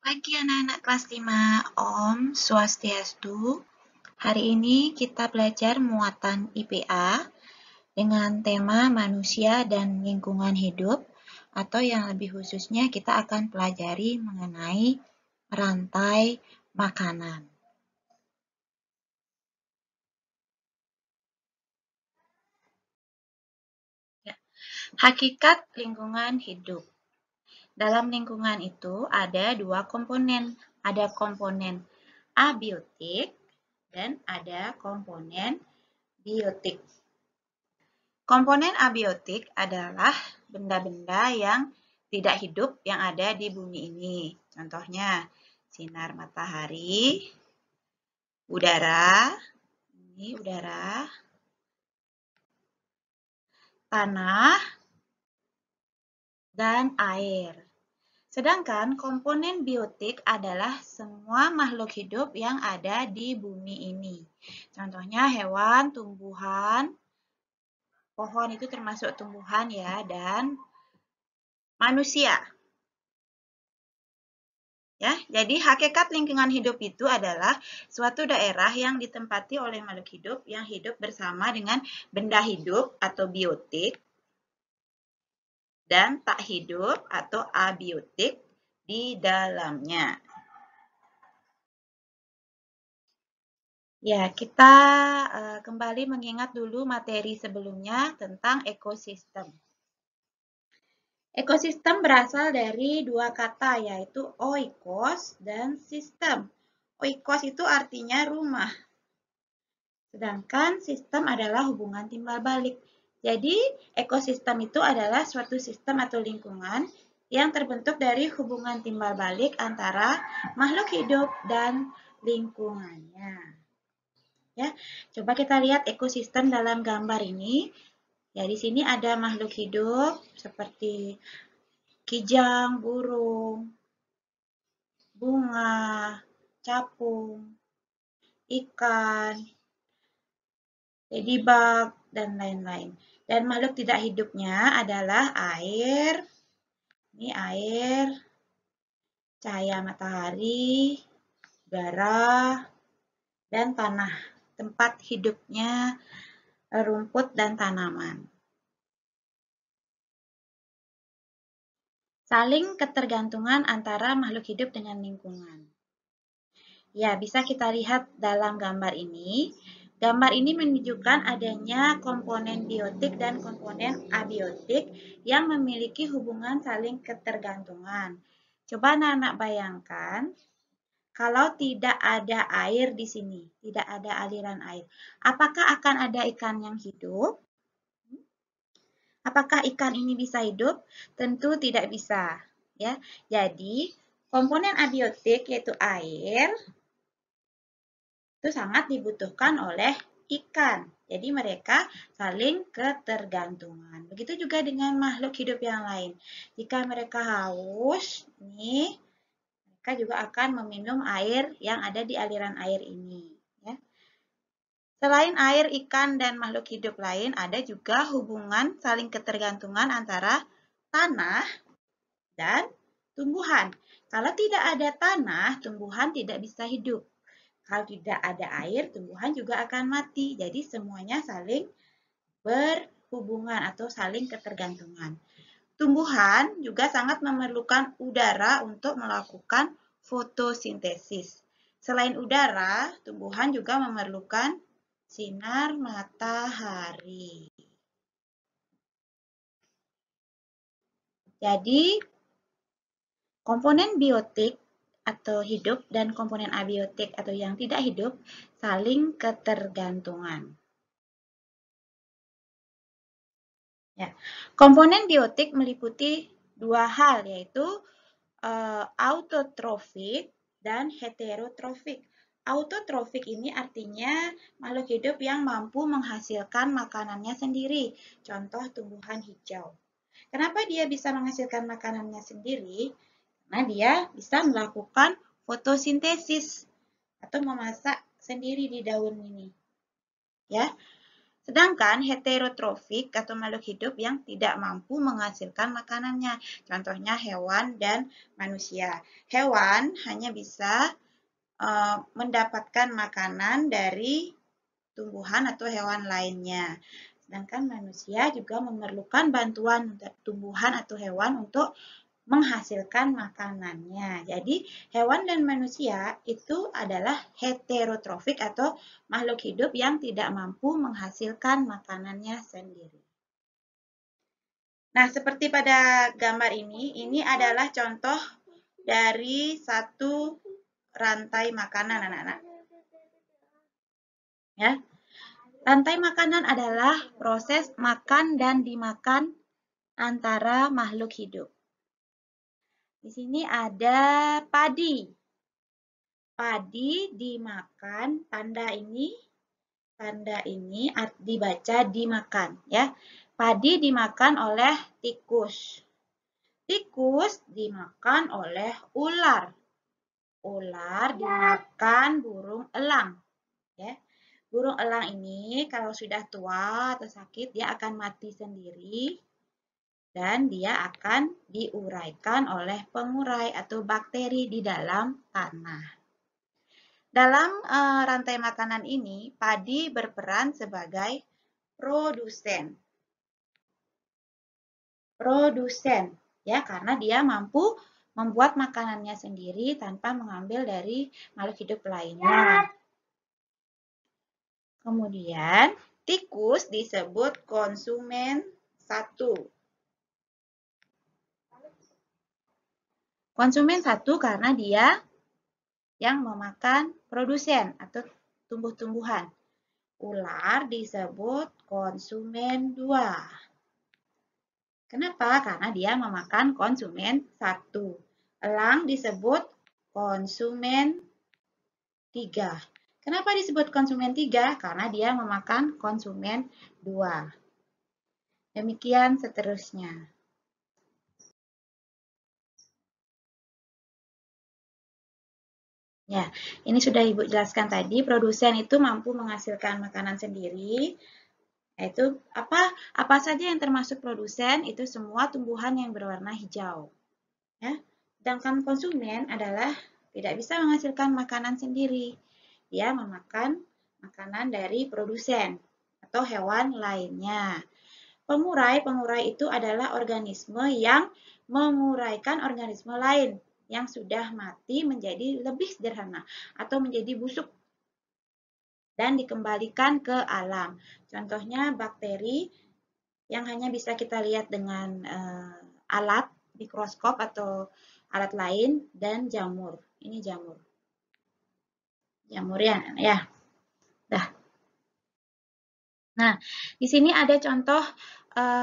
Pagi anak-anak kelas 5, Om Swastiastu. Hari ini kita belajar muatan IPA dengan tema manusia dan lingkungan hidup, atau yang lebih khususnya kita akan pelajari mengenai rantai makanan. Hakikat lingkungan hidup. Dalam lingkungan itu ada dua komponen. Ada komponen abiotik dan ada komponen biotik. Komponen abiotik adalah benda-benda yang tidak hidup yang ada di bumi ini. Contohnya, sinar matahari, udara, ini udara, tanah, dan air. Sedangkan komponen biotik adalah semua makhluk hidup yang ada di bumi ini. Contohnya hewan, tumbuhan, pohon itu termasuk tumbuhan ya, dan manusia. Ya, jadi hakikat lingkungan hidup itu adalah suatu daerah yang ditempati oleh makhluk hidup yang hidup bersama dengan benda hidup atau biotik dan tak hidup atau abiotik di dalamnya. Ya, kita kembali mengingat dulu materi sebelumnya tentang ekosistem. Ekosistem berasal dari dua kata, yaitu oikos dan sistem. Oikos itu artinya rumah, sedangkan sistem adalah hubungan timbal balik. Jadi, ekosistem itu adalah suatu sistem atau lingkungan yang terbentuk dari hubungan timbal balik antara makhluk hidup dan lingkungannya. Ya, coba kita lihat ekosistem dalam gambar ini. Ya, di sini ada makhluk hidup seperti kijang, burung, bunga, capung, ikan, ladybug, dan lain-lain. Dan makhluk tidak hidupnya adalah air, ini air, cahaya matahari, udara, dan tanah. Tempat hidupnya rumput dan tanaman. Saling ketergantungan antara makhluk hidup dengan lingkungan. Ya, bisa kita lihat dalam gambar ini. Gambar ini menunjukkan adanya komponen biotik dan komponen abiotik yang memiliki hubungan saling ketergantungan. Coba anak-anak bayangkan, kalau tidak ada air di sini, tidak ada aliran air, apakah akan ada ikan yang hidup? Apakah ikan ini bisa hidup? Tentu tidak bisa. Ya, jadi komponen abiotik yaitu air itu sangat dibutuhkan oleh ikan. Jadi mereka saling ketergantungan. Begitu juga dengan makhluk hidup yang lain. Jika mereka haus, mereka juga akan meminum air yang ada di aliran air ini. Ya. Selain air, ikan, dan makhluk hidup lain, ada juga hubungan saling ketergantungan antara tanah dan tumbuhan. Kalau tidak ada tanah, tumbuhan tidak bisa hidup. Kalau tidak ada air, tumbuhan juga akan mati. Jadi semuanya saling berhubungan atau saling ketergantungan. Tumbuhan juga sangat memerlukan udara untuk melakukan fotosintesis. Selain udara, tumbuhan juga memerlukan sinar matahari. Jadi, komponen biotik atau hidup dan komponen abiotik atau yang tidak hidup saling ketergantungan. Ya. Komponen biotik meliputi dua hal, yaitu autotrofik dan heterotrofik. Autotrofik ini artinya makhluk hidup yang mampu menghasilkan makanannya sendiri. Contoh tumbuhan hijau. Kenapa dia bisa menghasilkan makanannya sendiri? Karena dia bisa melakukan fotosintesis atau memasak sendiri di daun ini. Ya. Sedangkan heterotrofik atau makhluk hidup yang tidak mampu menghasilkan makanannya. Contohnya hewan dan manusia. Hewan hanya bisa mendapatkan makanan dari tumbuhan atau hewan lainnya. Sedangkan manusia juga memerlukan bantuan tumbuhan atau hewan untuk menghasilkan makanannya. Jadi hewan dan manusia itu adalah heterotrofik atau makhluk hidup yang tidak mampu menghasilkan makanannya sendiri. Nah, seperti pada gambar ini adalah contoh dari satu rantai makanan, anak-anak. Ya. Rantai makanan adalah proses makan dan dimakan antara makhluk hidup. Di sini ada padi. Padi dimakan, tanda ini dibaca dimakan ya. Padi dimakan oleh tikus. Tikus dimakan oleh ular. Ular dimakan burung elang ya. Burung elang ini kalau sudah tua atau sakit dia akan mati sendiri. Dan dia akan diuraikan oleh pengurai atau bakteri di dalam tanah. Dalam rantai makanan ini, padi berperan sebagai produsen. Produsen, ya, karena dia mampu membuat makanannya sendiri tanpa mengambil dari makhluk hidup lainnya. Kemudian, tikus disebut konsumen satu. Konsumen satu karena dia yang memakan produsen atau tumbuh-tumbuhan. Ular disebut konsumen 2. Kenapa? Karena dia memakan konsumen 1. Elang disebut konsumen 3. Kenapa disebut konsumen 3? Karena dia memakan konsumen 2. Demikian seterusnya. Ya, ini sudah Ibu jelaskan tadi, produsen itu mampu menghasilkan makanan sendiri. Yaitu apa saja yang termasuk produsen, itu semua tumbuhan yang berwarna hijau. Ya. Sedangkan konsumen adalah tidak bisa menghasilkan makanan sendiri. Dia memakan makanan dari produsen atau hewan lainnya. Pengurai itu adalah organisme yang menguraikan organisme lain yang sudah mati menjadi lebih sederhana atau menjadi busuk dan dikembalikan ke alam. Contohnya bakteri yang hanya bisa kita lihat dengan alat mikroskop atau alat lain, dan jamur. Ini jamur. Jamur ya. Dah. Nah, di sini ada contoh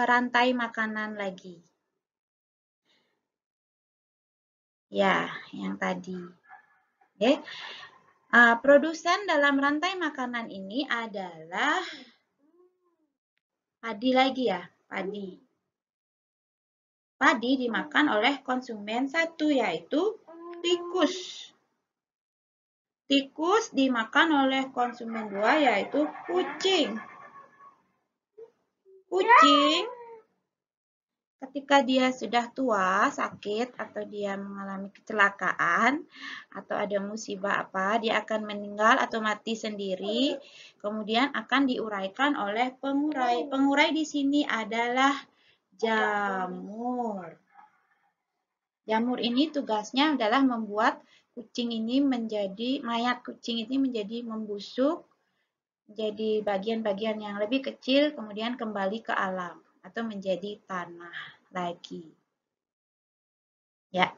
rantai makanan lagi. Ya, yang tadi. Oke. Produsen dalam rantai makanan ini adalah padi lagi ya, padi. Padi dimakan oleh konsumen 1, yaitu tikus. Tikus dimakan oleh konsumen 2, yaitu kucing. Kucing ketika dia sudah tua, sakit, atau dia mengalami kecelakaan, atau ada musibah apa, dia akan meninggal atau mati sendiri, kemudian akan diuraikan oleh pengurai. Pengurai di sini adalah jamur. Jamur ini tugasnya adalah membuat kucing ini menjadi, mayat kucing ini menjadi membusuk, menjadi bagian-bagian yang lebih kecil, kemudian kembali ke alam atau menjadi tanah lagi. Ya.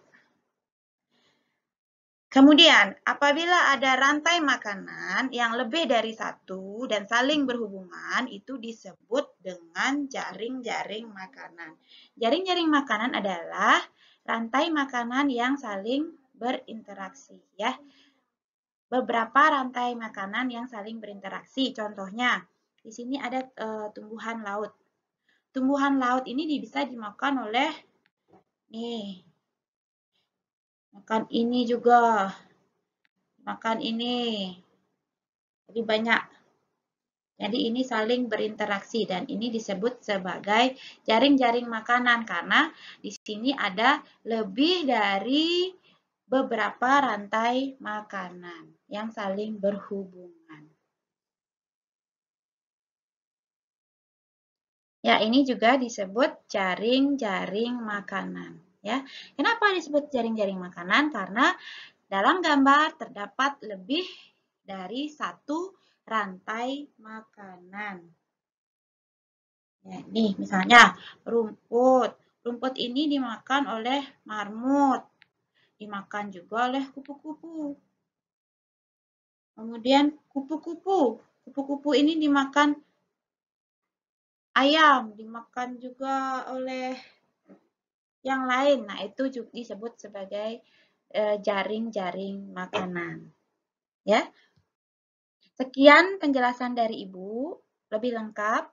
Kemudian, apabila ada rantai makanan yang lebih dari satu dan saling berhubungan, itu disebut dengan jaring-jaring makanan. Jaring-jaring makanan adalah rantai makanan yang saling berinteraksi, ya. Beberapa rantai makanan yang saling berinteraksi. Contohnya, di sini ada tumbuhan laut. Tumbuhan laut ini bisa dimakan oleh makan ini juga, makan ini. Jadi banyak. Jadi ini saling berinteraksi dan ini disebut sebagai jaring-jaring makanan karena di sini ada lebih dari beberapa rantai makanan yang saling berhubungan. Ya, ini juga disebut jaring-jaring makanan. Ya, kenapa disebut jaring-jaring makanan? Karena dalam gambar terdapat lebih dari satu rantai makanan. Ya, nih, misalnya rumput. Rumput ini dimakan oleh marmut. Dimakan juga oleh kupu-kupu. Kemudian kupu-kupu. Kupu-kupu ini dimakan ayam. Dimakan juga oleh yang lain. Nah, itu juga disebut sebagai jaring-jaring makanan. Ya. Sekian penjelasan dari Ibu. Lebih lengkap,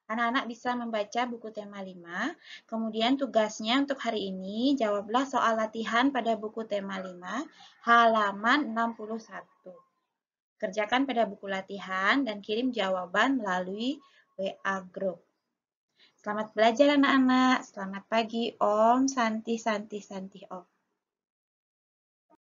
anak-anak bisa membaca buku tema 5. Kemudian tugasnya untuk hari ini, jawablah soal latihan pada buku tema 5, halaman 61. Kerjakan pada buku latihan dan kirim jawaban melalui WA Group. Selamat belajar anak-anak. Selamat pagi Om. Santi, Santi, Santi Om.